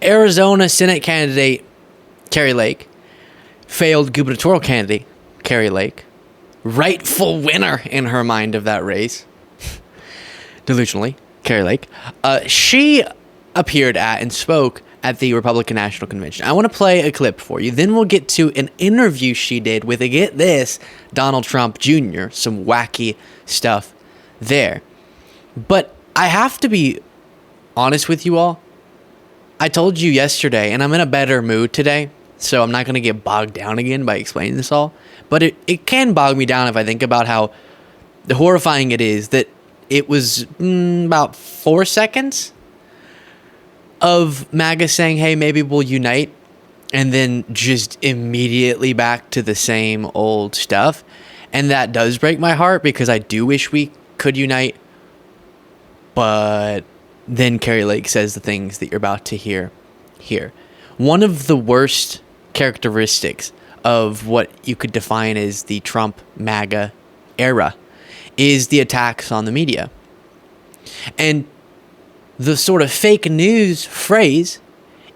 Arizona Senate candidate Kari Lake, failed gubernatorial candidate Kari Lake, rightful winner in her mind of that race, delusionally, Kari Lake, she appeared at and spoke at the Republican National Convention. I want to play a clip for you. Then we'll get to an interview she did with, get this, Donald Trump Jr., some wacky stuff there. But I have to be honest with you all. I told you yesterday, and I'm in a better mood today, so I'm not going to get bogged down again by explaining this all. But it can bog me down if I think about how horrifying it is that it was about 4 seconds of MAGA saying, hey, maybe we'll unite, and then just immediately back to the same old stuff. And that does break my heart because I do wish we could unite. But then Kari Lake says the things that you're about to hear here. One of the worst characteristics of what you could define as the Trump MAGA era is the attacks on the media. And the sort of fake news phrase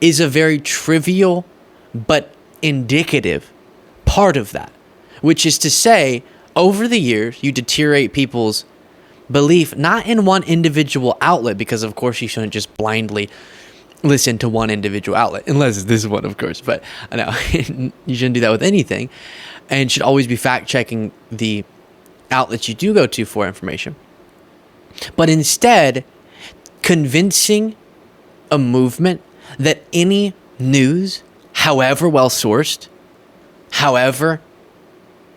is a very trivial but indicative part of that, which is to say, over the years, you deteriorate people's belief not in one individual outlet, because of course you shouldn't just blindly listen to one individual outlet, unless this one, of course. But I know you shouldn't do that with anything, and should always be fact checking the outlets you do go to for information. But instead, convincing a movement that any news, however well sourced, however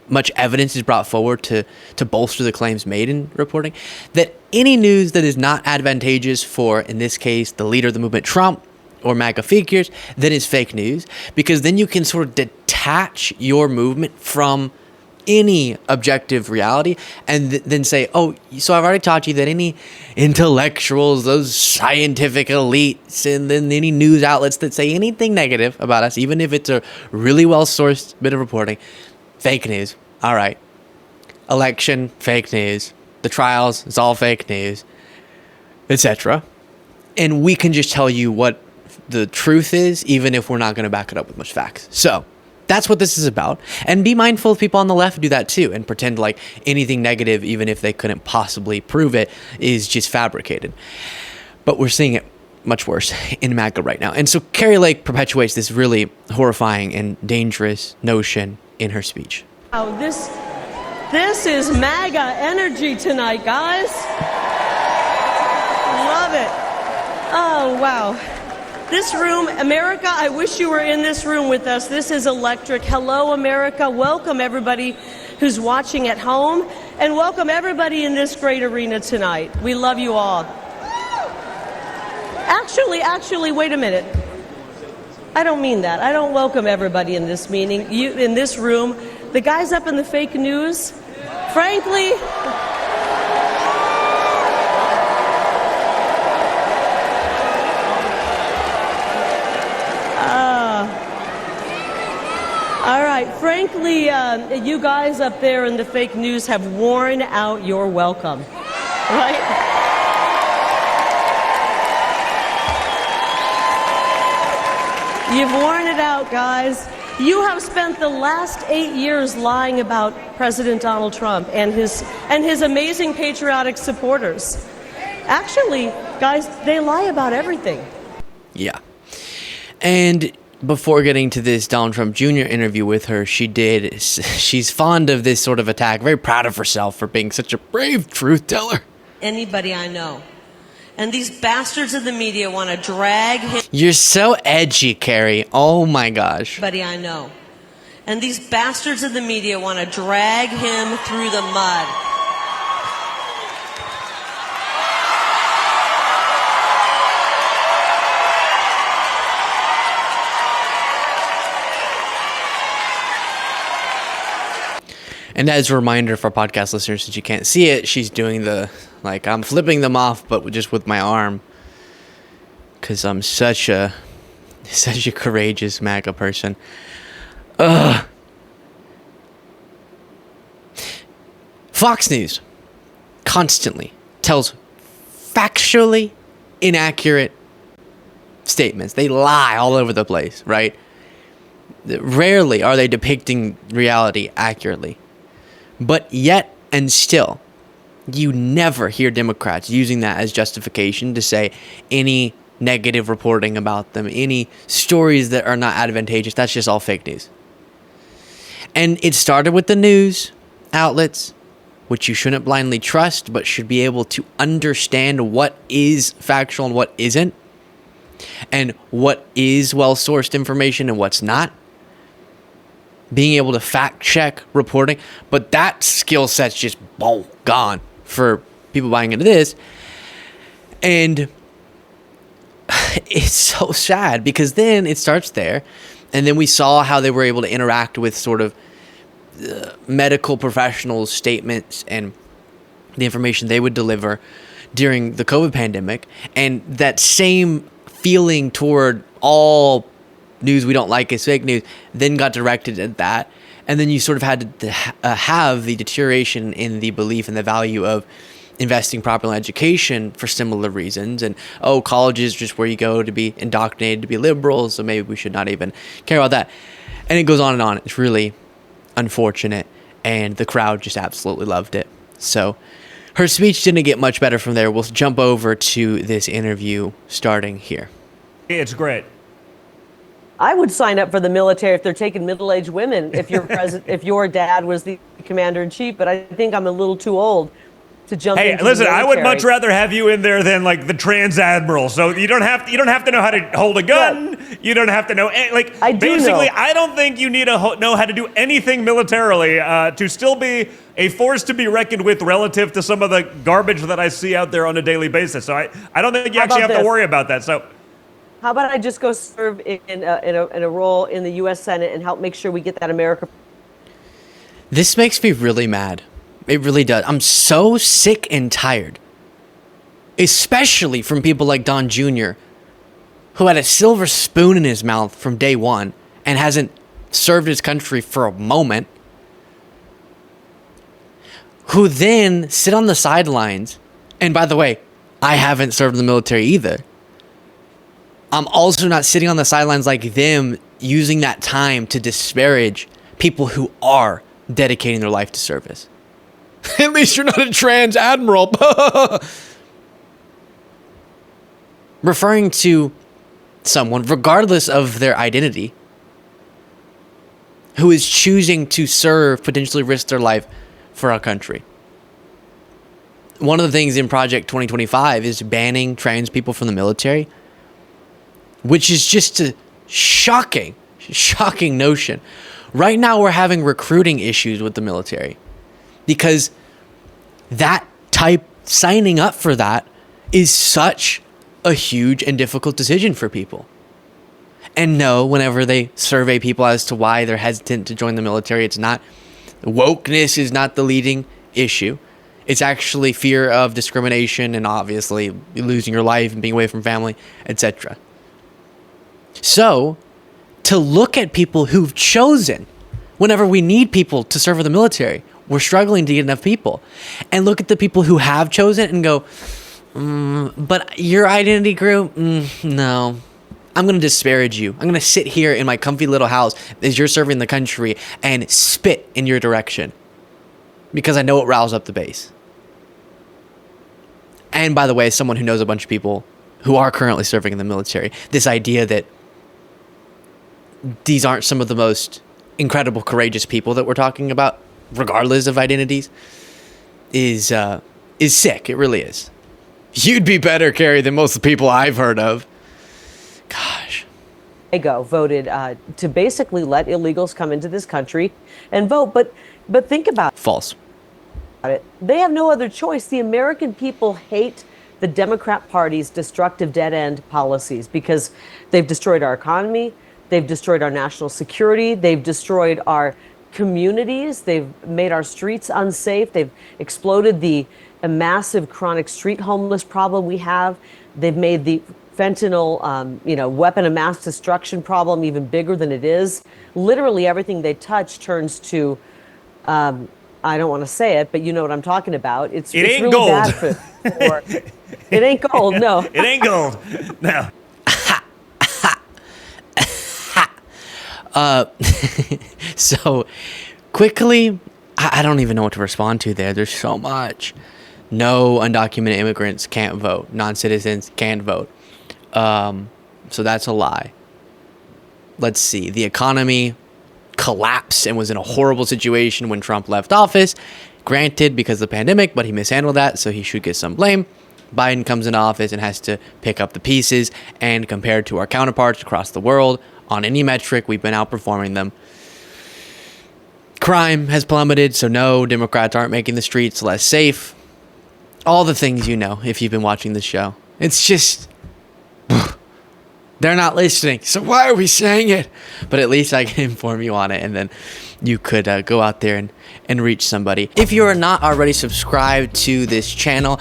much evidence is brought forward to bolster the claims made in reporting, that any news that is not advantageous for, in this case, the leader of the movement, Trump, or MAGA figures, then is fake news, because then you can sort of detach your movement from any objective reality and then say, oh, so I've already taught you that any intellectuals, those scientific elites, and then any news outlets that say anything negative about us, even if it's a really well-sourced bit of reporting, fake news. All right. Election, fake news. The trials, it's all fake news, etc. And we can just tell you what the truth is, even if we're not going to back it up with much facts. So that's what this is about. And be mindful of people on the left do that too, and pretend like anything negative, even if they couldn't possibly prove it, is just fabricated. But we're seeing it much worse in MAGA right now. And so Kari Lake perpetuates this really horrifying and dangerous notion in her speech. Oh, this is MAGA energy tonight, guys. Love it. Oh, wow. This room, America, I wish you were in this room with us. This is electric. Hello, America. Welcome, everybody who's watching at home. And welcome, everybody in this great arena tonight. We love you all. Actually, wait a minute. I don't mean that. I don't welcome everybody in this meeting, in this room. The guys up in the fake news, frankly, all right, frankly, you guys up there in the fake news have worn out your welcome, right? You've worn it out, guys. You have spent the last 8 years lying about President Donald Trump and his amazing patriotic supporters. Actually, guys, they lie about everything. Yeah. And before getting to this Donald Trump Jr. interview with her, she's fond of this sort of attack, very proud of herself for being such a brave truth teller. Anybody I know. And these bastards of the media want to drag him. You're so edgy, Kari. Oh my gosh. Anybody I know. And these bastards of the media want to drag him through the mud. And as a reminder for podcast listeners, since you can't see it, she's doing the, like, I'm flipping them off, but just with my arm. Because I'm such a courageous MAGA person. Ugh. Fox News constantly tells factually inaccurate statements. They lie all over the place, right? Rarely are they depicting reality accurately. But yet and still, you never hear Democrats using that as justification to say any negative reporting about them, any stories that are not advantageous. That's just all fake news. And it started with the news outlets, which you shouldn't blindly trust, but should be able to understand what is factual and what isn't, and what is well-sourced information and what's not. Being able to fact-check reporting, but that skill set's just gone for people buying into this. And it's so sad because then it starts there, and then we saw how they were able to interact with sort of medical professionals' statements and the information they would deliver during the COVID pandemic, and that same feeling toward all news we don't like is fake news then got directed at that. And then you sort of had to have the deterioration in the belief and the value of investing properly in education for similar reasons. And, college is just where you go to be indoctrinated to be liberal, so maybe we should not even care about that. And it goes on and on. It's really unfortunate, and the crowd just absolutely loved it. So her speech didn't get much better from there. We'll jump over to this interview starting here. It's great. I would sign up for the military if they're taking middle-aged women, if your dad was the commander-in-chief, but I think I'm a little too old to jump into the listen, I would military. much rather have you in there than like the trans admiral. So you don't have to know how to hold a gun. Yeah. You don't have to know I do basically. know. I don't think you need to know how to do anything militarily to still be a force to be reckoned with relative to some of the garbage that I see out there on a daily basis. So I don't think you actually have to worry about that. So how about I just go serve in a role in the U.S. Senate and help make sure we get that America? This makes me really mad. It really does. I'm so sick and tired, especially from people like Don Jr., who had a silver spoon in his mouth from day one and hasn't served his country for a moment, who then sit on the sidelines. And by the way, I haven't served in the military either. I'm also not sitting on the sidelines like them, using that time to disparage people who are dedicating their life to service. At least you're not a trans admiral. Referring to someone, regardless of their identity, who is choosing to serve, potentially risk their life for our country. One of the things in Project 2025 is banning trans people from the military, which is just a shocking notion. Right now, we're having recruiting issues with the military because signing up for that is such a huge and difficult decision for people. And no, whenever they survey people as to why they're hesitant to join the military, it's not wokeness is not the leading issue. It's actually fear of discrimination and obviously losing your life and being away from family, etc. So, to look at people who've chosen, whenever we need people to serve in the military, we're struggling to get enough people, and look at the people who have chosen and go, but your identity group, no. I'm going to disparage you. I'm going to sit here in my comfy little house as you're serving the country and spit in your direction because I know it riles up the base. And by the way, as someone who knows a bunch of people who are currently serving in the military, this idea that these aren't some of the most incredible, courageous people that we're talking about, regardless of identities, is sick. It really is. You'd be better, Kari, than most of the people I've heard of. Gosh. Voted to basically let illegals come into this country and vote. But think about False. it. They have no other choice. The American people hate the Democrat Party's destructive dead-end policies because they've destroyed our economy. They've destroyed our national security. They've destroyed our communities. They've made our streets unsafe. They've exploded a massive chronic street homeless problem we have. They've made the fentanyl, weapon of mass destruction problem even bigger than it is. Literally everything they touch turns to, I don't want to say it, but you know what I'm talking about. It's ain't really gold. bad for it ain't gold, no. It ain't gold. No. So quickly, I don't even know what to respond to there. There's so much. No undocumented immigrants can't vote. Non-citizens can't vote. So that's a lie. Let's see. The economy collapsed and was in a horrible situation when Trump left office. Granted, because of the pandemic, but he mishandled that, so he should get some blame. Biden comes into office and has to pick up the pieces, and compared to our counterparts across the world, on any metric, we've been outperforming them. Crime has plummeted, so no, Democrats aren't making the streets less safe. All the things you know if you've been watching this show. It's just... they're not listening, so why are we saying it? But at least I can inform you on it, and then you could go out there and reach somebody. If you are not already subscribed to this channel,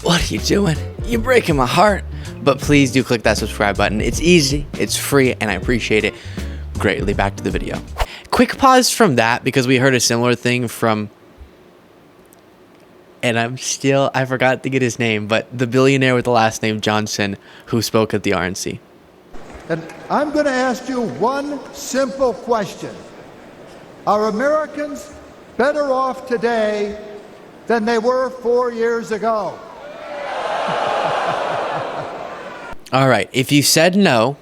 what are you doing? You're breaking my heart. But please do click that subscribe button. It's easy, it's free, and I appreciate it greatly. Back to the video. Quick pause from that, because we heard a similar thing from... and I forgot to get his name, but the billionaire with the last name Johnson who spoke at the RNC. And I'm going to ask you one simple question. Are Americans better off today than they were 4 years ago? All right. If you said no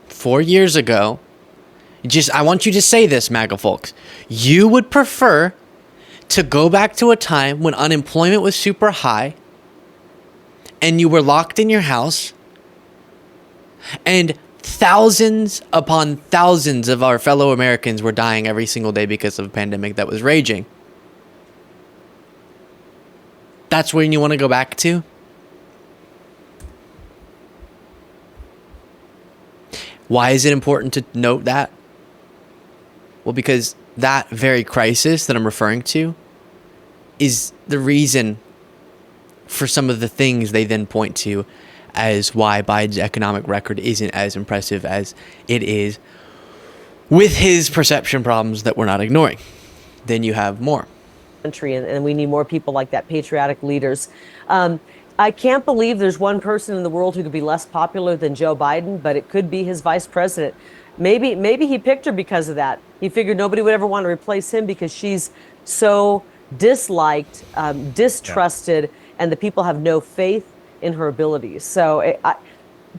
4 years ago, I want you to say this, MAGA folks. You would prefer to go back to a time when unemployment was super high and you were locked in your house and thousands upon thousands of our fellow Americans were dying every single day because of a pandemic that was raging. That's where you want to go back to? Why is it important to note that? Well, because that very crisis that I'm referring to is the reason for some of the things they then point to as why Biden's economic record isn't as impressive as it is with his perception problems that we're not ignoring. Then you have more. And we need more people like that, patriotic leaders. I can't believe there's one person in the world who could be less popular than Joe Biden, but it could be his vice president. Maybe he picked her because of that. He figured nobody would ever want to replace him because she's so disliked, distrusted, and the people have no faith in her abilities. So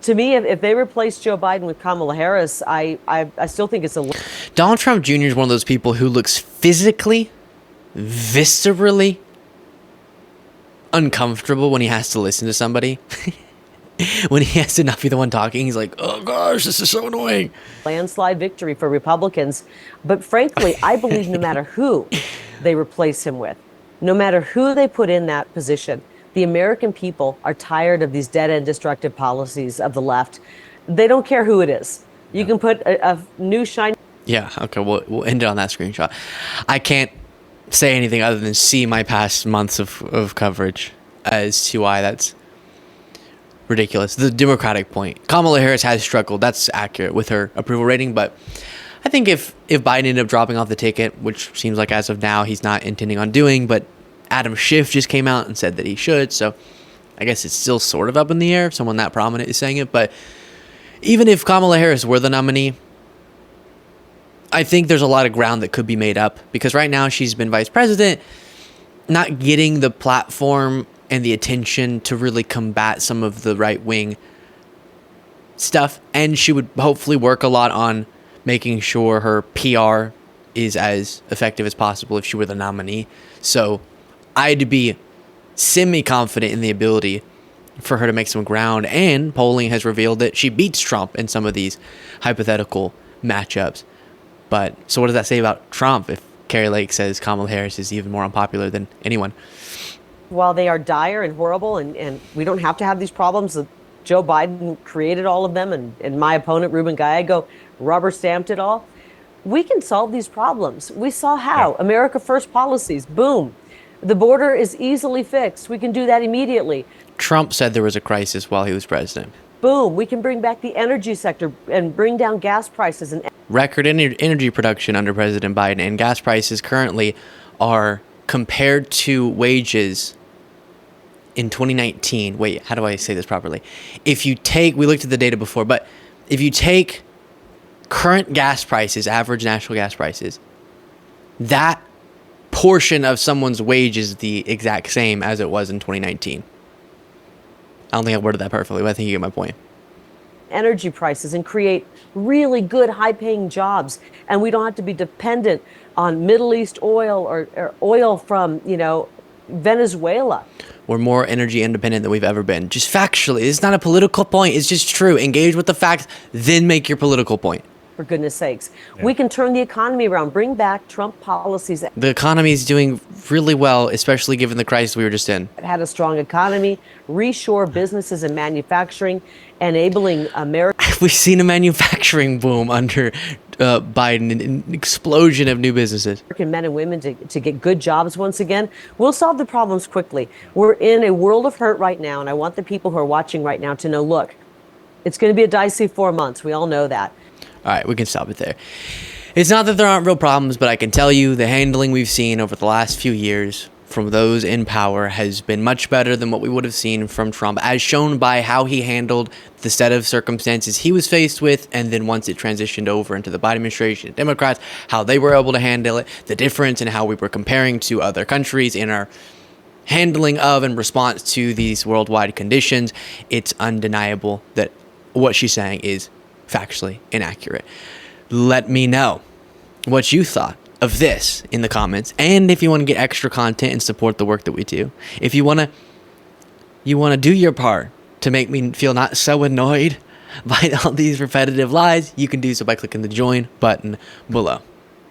to me, if they replace Joe Biden with Kamala Harris, I still think it's a... Donald Trump Jr. is one of those people who looks physically, viscerally uncomfortable when he has to listen to somebody. When he has to not be the one talking, he's like, oh gosh, this is so annoying. Landslide victory for Republicans. But frankly, I believe no matter who they replace him with, no matter who they put in that position, the American people are tired of these dead-end destructive policies of the left. They don't care who it is. You can put a new shiny... Yeah, okay, we'll end it on that screenshot. I can't say anything other than see my past months of coverage as to why that's ridiculous. The Democratic point. Kamala Harris has struggled. That's accurate with her approval rating, but I think if Biden ended up dropping off the ticket, which seems like as of now he's not intending on doing, but Adam Schiff just came out and said that he should, so I guess it's still sort of up in the air if someone that prominent is saying it, but even if Kamala Harris were the nominee, I think there's a lot of ground that could be made up, because right now she's been vice president, not getting the platform and the attention to really combat some of the right-wing stuff, and she would hopefully work a lot on making sure her PR is as effective as possible if she were the nominee. So I'd be semi-confident in the ability for her to make some ground, and polling has revealed that she beats Trump in some of these hypothetical matchups. But so what does that say about Trump if Kari Lake says Kamala Harris is even more unpopular than anyone? While they are dire and horrible, and we don't have to have these problems, Joe Biden created all of them, and my opponent, Ruben Gallego, rubber stamped it all. We can solve these problems. We saw how. Yeah. America First policies, boom. The border is easily fixed. We can do that immediately. Trump said there was a crisis while he was president. Boom. We can bring back the energy sector and bring down gas prices. And record energy production under President Biden, and gas prices currently are compared to wages in 2019. Wait, how do I say this properly? If you take, we looked at the data before, but if you take current gas prices, average natural gas prices, that portion of someone's wage is the exact same as it was in 2019. I don't think I worded that perfectly, but I think you get my point. Energy prices and create really good, high-paying jobs, and we don't have to be dependent on Middle East oil or oil from, Venezuela. We're more energy independent than we've ever been. Just factually, it's not a political point. It's just true. Engage with the facts, then make your political point. For goodness sakes. Yeah. We can turn the economy around, bring back Trump policies. The economy is doing really well, especially given the crisis we were just in. It had a strong economy, reshore businesses and manufacturing, enabling America. We've seen a manufacturing boom under Biden, an explosion of new businesses. American men and women to get good jobs once again. We'll solve the problems quickly. We're in a world of hurt right now, and I want the people who are watching right now to know, look, it's going to be a dicey 4 months. We all know that. All right, we can stop it there. It's not that there aren't real problems, but I can tell you the handling we've seen over the last few years from those in power has been much better than what we would have seen from Trump, as shown by how he handled the set of circumstances he was faced with, and then once it transitioned over into the Biden administration, Democrats, how they were able to handle it, the difference in how we were comparing to other countries in our handling of and response to these worldwide conditions. It's undeniable that what she's saying is factually inaccurate. Let me know what you thought of this in the comments, and if you want to get extra content and support the work that we do, if you want to do your part to make me feel not so annoyed by all these repetitive lies, you can do so by clicking the join button below.